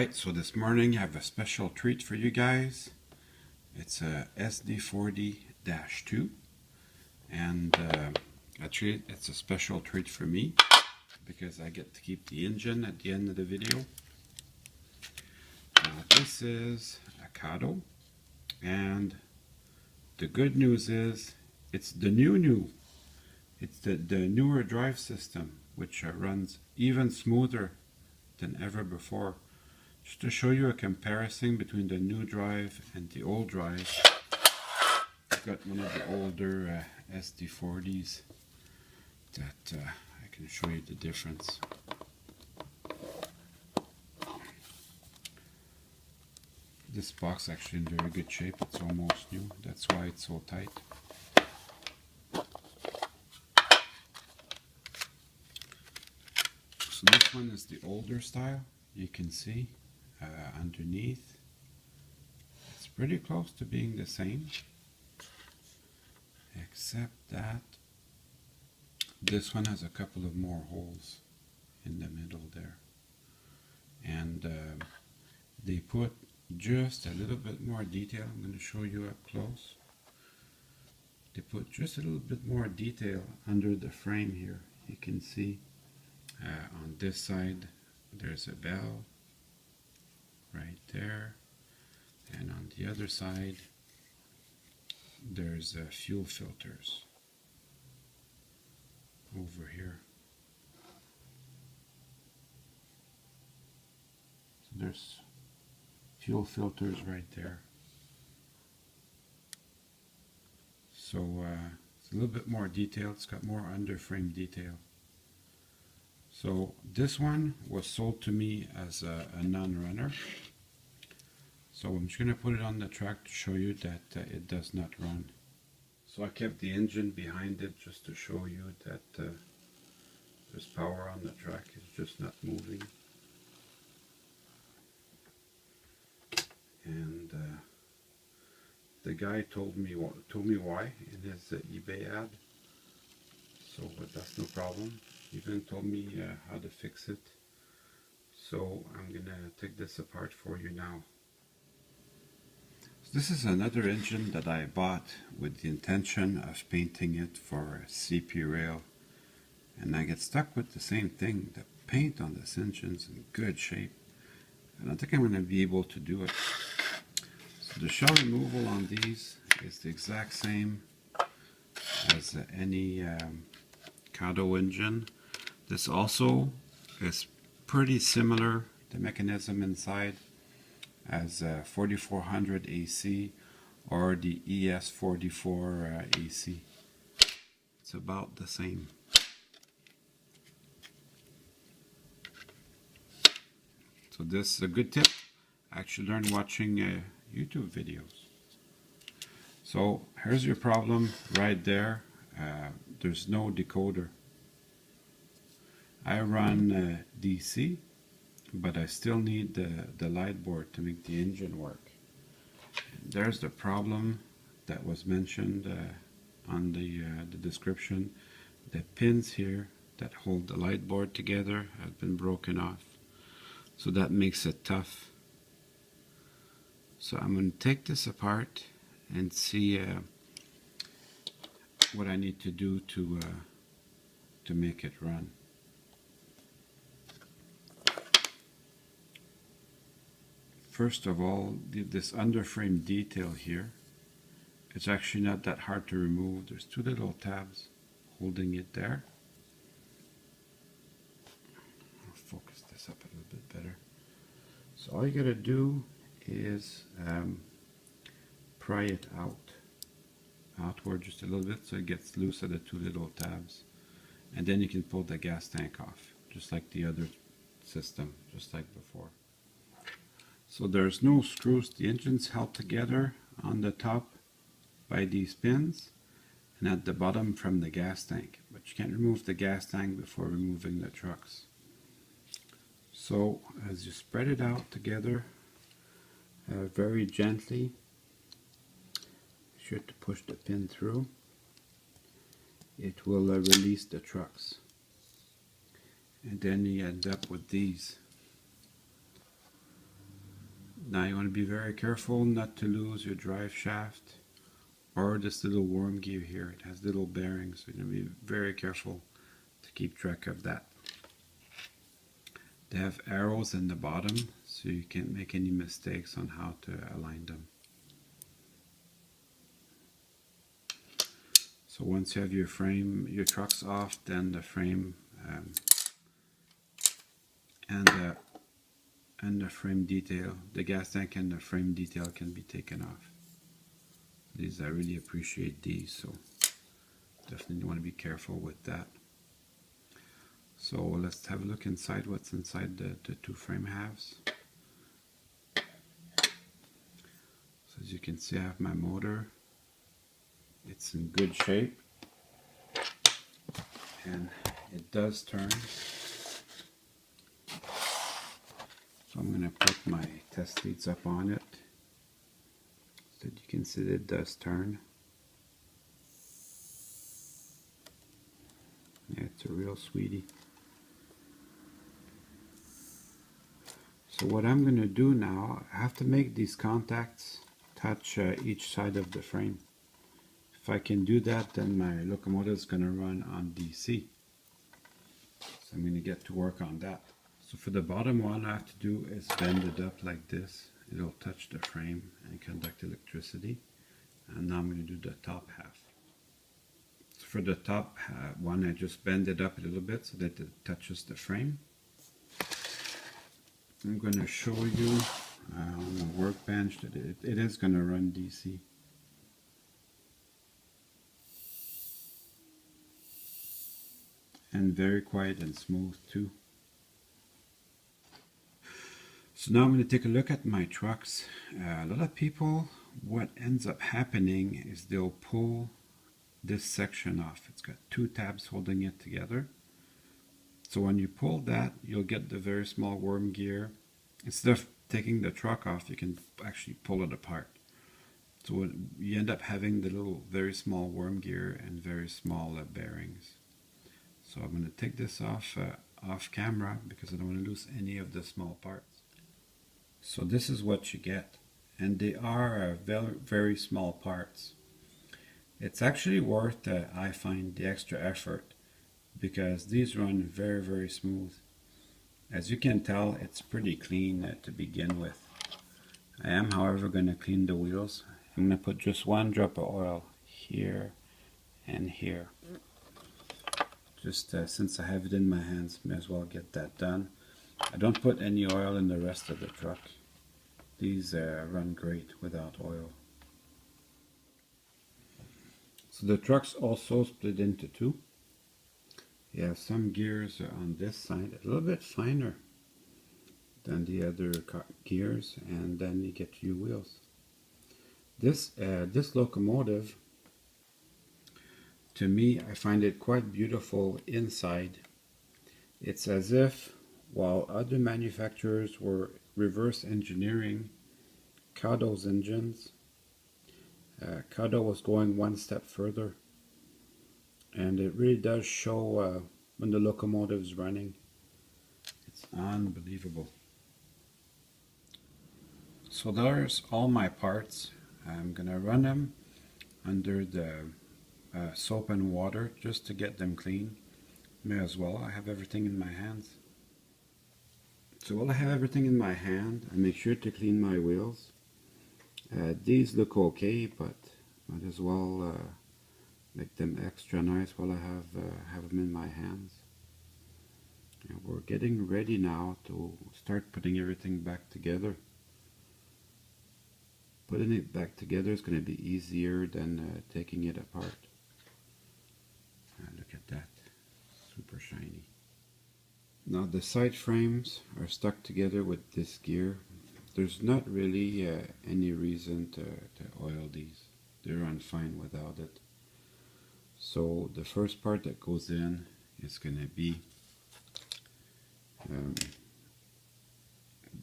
Alright, so this morning I have a special treat for you guys. It's a sd40-2 and actually it's a special treat for me because I get to keep the engine at the end of the video. This is a Kato, and the good news is it's the new. It's the newer drive system which runs even smoother than ever before. Just to show you a comparison between the new drive and the old drive, I've got one of the older SD40s that I can show you the difference. This box is actually in very good shape. It's almost new. That's why it's so tight. So this one is the older style. You can see underneath it's pretty close to being the same, except that this one has a couple of more holes in the middle there, and they put just a little bit more detail. I'm going to show you up close. They put just a little bit more detail under the frame here. You can see on this side there's a bell right there, and on the other side there's fuel filters over here. So there's fuel filters right there. So it's a little bit more detailed. It's got more underframe detail. So this one was sold to me as a non-runner. So I'm just going to put it on the track to show you that it does not run. So I kept the engine behind it just to show you that there's power on the track. It's just not moving. And the guy told me why in his eBay ad. So that's no problem. He even told me how to fix it. So I'm gonna take this apart for you now. So this is another engine that I bought with the intention of painting it for a CP rail, and I get stuck with the same thing. The paint on this engine's in good shape, and I think I'm gonna be able to do it. So the shell removal on these is the exact same as any Kato engine. This also is pretty similar, the mechanism inside, as 4400 AC or the ES44 AC. It's about the same. So this is a good tip. I actually learned watching YouTube videos. So here's your problem right there. There's no decoder. I run DC, but I still need the light board to make the engine work. There's the problem that was mentioned on the description. The pins here that hold the light board together have been broken off, so that makes it tough. So I'm going to take this apart and see what I need to do to make it run. First of all, this underframe detail here, it's actually not that hard to remove. There's two little tabs holding it there. I'll focus this up a little bit better. So all you gotta do is pry it outward just a little bit so it gets loose of the two little tabs, and then you can pull the gas tank off just like the other system, just like before. So there's no screws. The engine's held together on the top by these pins and at the bottom from the gas tank, but you can't remove the gas tank before removing the trucks. So as you spread it out together very gently, be sure to push the pin through. It will release the trucks, and then you end up with these. Now you want to be very careful not to lose your drive shaft or this little worm gear here. It has little bearings, so you're going to be very careful to keep track of that. They have arrows in the bottom, so you can't make any mistakes on how to align them. So once you have your frame, your trucks off, then the frame and the frame detail, the gas tank and the frame detail can be taken off. These, I really appreciate these, so definitely want to be careful with that. So let's have a look inside what's inside the two frame halves. So as you can see, I have my motor. It's in good shape and it does turn. So I'm going to put my test leads up on it so that you can see that it does turn. Yeah, it's a real sweetie. So what I'm going to do now, I have to make these contacts touch each side of the frame. If I can do that, then my locomotive is going to run on DC. So I'm going to get to work on that. So for the bottom one, I have to do is bend it up like this. It'll touch the frame and conduct electricity. And now I'm going to do the top half. So for the top one, I just bend it up a little bit so that it touches the frame. I'm going to show you on the workbench that it is going to run DC. And very quiet and smooth too. So now I'm going to take a look at my trucks. A lot of people, what ends up happening is they'll pull this section off. It's got two tabs holding it together. So when you pull that, you'll get the very small worm gear. Instead of taking the truck off, you can actually pull it apart. So you end up having the little very small worm gear and very small bearings. So I'm going to take this off camera because I don't want to lose any of the small parts. So this is what you get, and they are very, very small parts. It's actually worth, I find, the extra effort because these run very, very smooth. As you can tell, it's pretty clean to begin with. I am, however, going to clean the wheels. I'm going to put just one drop of oil here and here. Just since I have it in my hands, may as well get that done. I don't put any oil in the rest of the truck. These run great without oil. So the truck's also split into two. You have some gears on this side, a little bit finer than the other gears, and then you get your wheels. This locomotive, to me, I find it quite beautiful inside. It's as if while other manufacturers were reverse engineering Kato's engines, Kato was going one step further, and it really does show when the locomotive is running. It's unbelievable. So there's all my parts. I'm gonna run them under the soap and water just to get them clean. May as well, I have everything in my hands. So while I have everything in my hand, I make sure to clean my wheels. These look okay, but might as well make them extra nice while I have them in my hands. And we're getting ready now to start putting everything back together. Putting it back together is going to be easier than taking it apart. Look at that, super shiny. Now the side frames are stuck together with this gear. There's not really any reason to oil these. They run fine without it. So the first part that goes in is going to be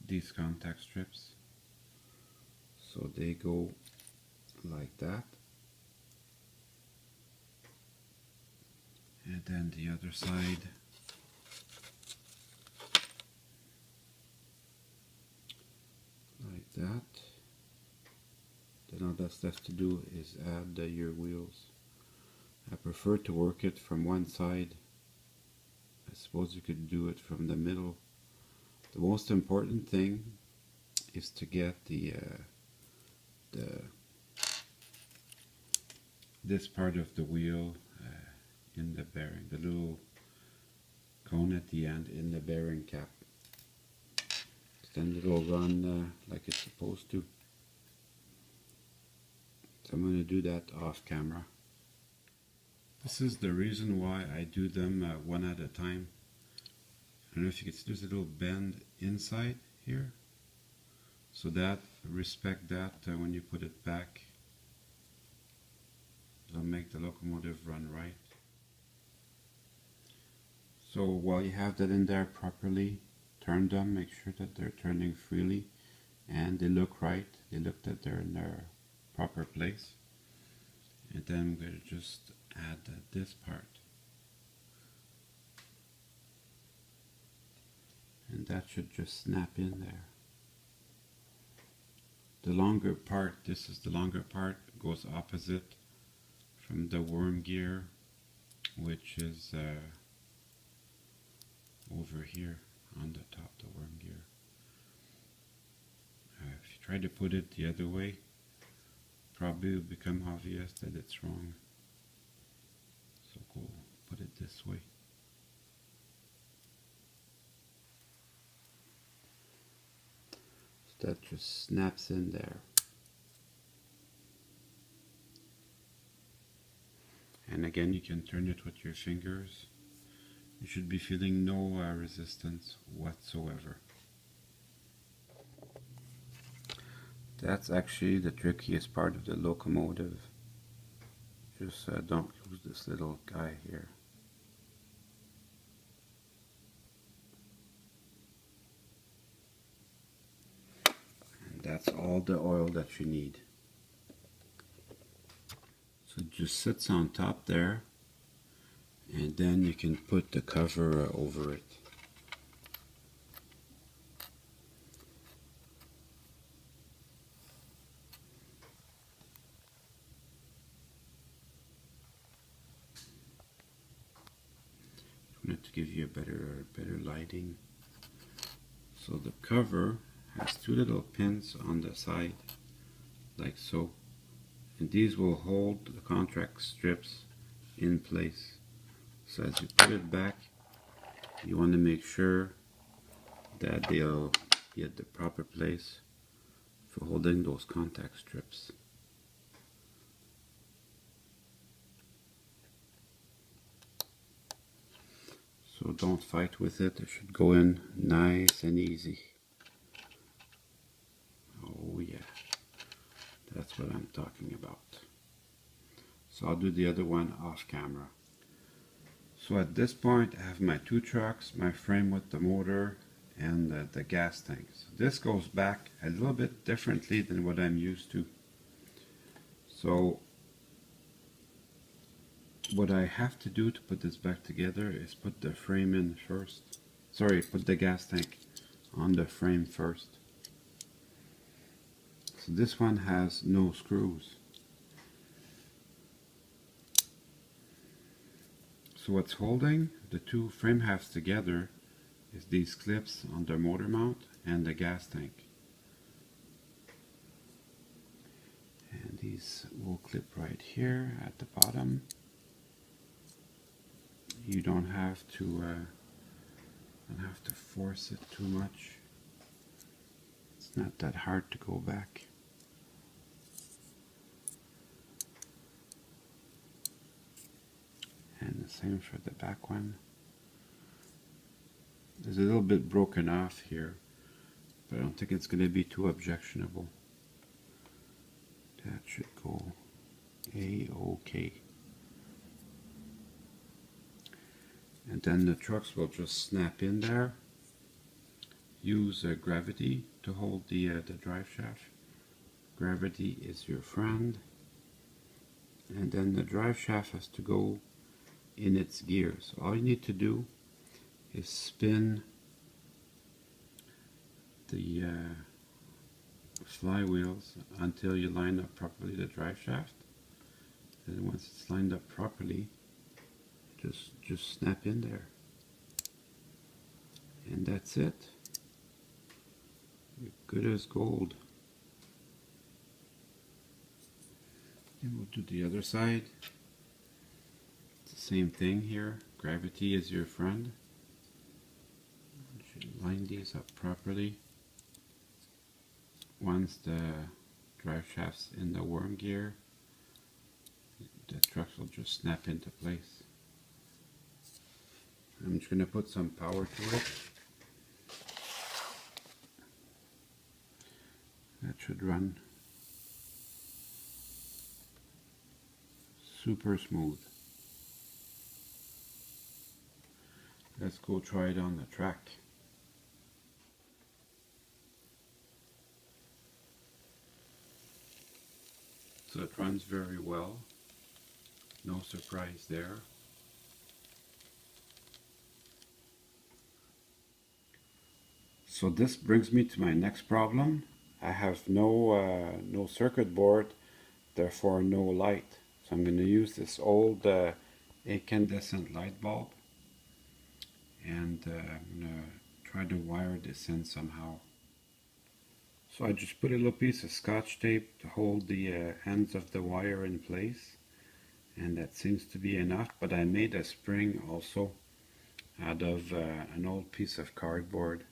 these contact strips. So they go like that. And then the other side. Like that. Then all that's left to do is add your wheels. I prefer to work it from one side. I suppose you could do it from the middle. The most important thing is to get this part of the wheel in the bearing, the little cone at the end in the bearing cap. Then it'll run like it's supposed to. So I'm going to do that off camera. This is the reason why I do them one at a time. I don't know if you can see there's a little bend inside here. So that, respect that when you put it back. It'll make the locomotive run right. So while you have that in there properly, turn them, make sure that they're turning freely and they look right. They look that they're in their proper place. And then I'm going to just add this part. And that should just snap in there. The longer part, this is the longer part, goes opposite from the worm gear, which is over here on the top, the worm gear. If you try to put it the other way, probably will become obvious that it's wrong. So go put it this way. So that just snaps in there. And again, you can turn it with your fingers. You should be feeling no resistance whatsoever. That's actually the trickiest part of the locomotive. Just don't lose this little guy here. And that's all the oil that you need. So it just sits on top there, and then you can put the cover over it. To give you a better lighting. So the cover has two little pins on the side, like so, and these will hold the contract strips in place. So as you put it back, you want to make sure that they'll be at the proper place for holding those contact strips. So don't fight with it, it should go in nice and easy. Oh yeah, that's what I'm talking about. So I'll do the other one off camera. So at this point I have my two trucks, my frame with the motor, and the gas tanks. This goes back a little bit differently than what I'm used to. So what I have to do to put this back together is put the frame in first. Sorry, put the gas tank on the frame first. So this one has no screws. So what's holding the two frame halves together is these clips on the motor mount and the gas tank. And these will clip right here at the bottom. You don't have to force it too much. It's not that hard to go back. And the same for the back one. There's a little bit broken off here, but I don't think it's going to be too objectionable. That should go A-OK. And then the trucks will just snap in there. Use gravity to hold the drive shaft. Gravity is your friend. And then the drive shaft has to go in its gears. So all you need to do is spin the flywheels until you line up properly the drive shaft. And once it's lined up properly, just snap in there. And that's it. Good as gold. And we'll do the other side. It's the same thing here. Gravity is your friend. You should line these up properly. Once the drive shaft's in the worm gear, the trucks will just snap into place. I'm just going to put some power to it. That should run super smooth. Let's go try it on the track. So it runs very well. No surprise there. So this brings me to my next problem. I have no circuit board, therefore no light. So I'm going to use this old incandescent light bulb, and I'm going to try to wire this in somehow. So I just put a little piece of Scotch tape to hold the ends of the wire in place, and that seems to be enough, but I made a spring also out of an old piece of cardboard.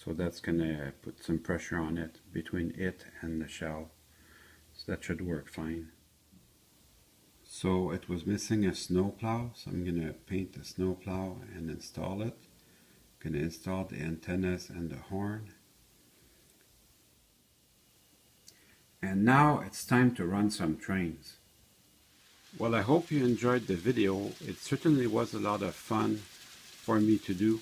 So that's going to put some pressure on it between it and the shell. So that should work fine. So it was missing a snowplow, so I'm going to paint the snowplow and install it. I'm going to install the antennas and the horn. And now it's time to run some trains. Well, I hope you enjoyed the video. It certainly was a lot of fun for me to do.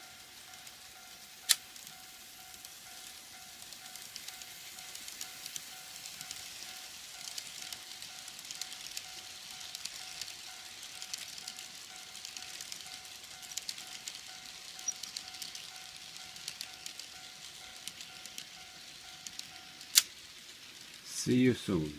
See you soon.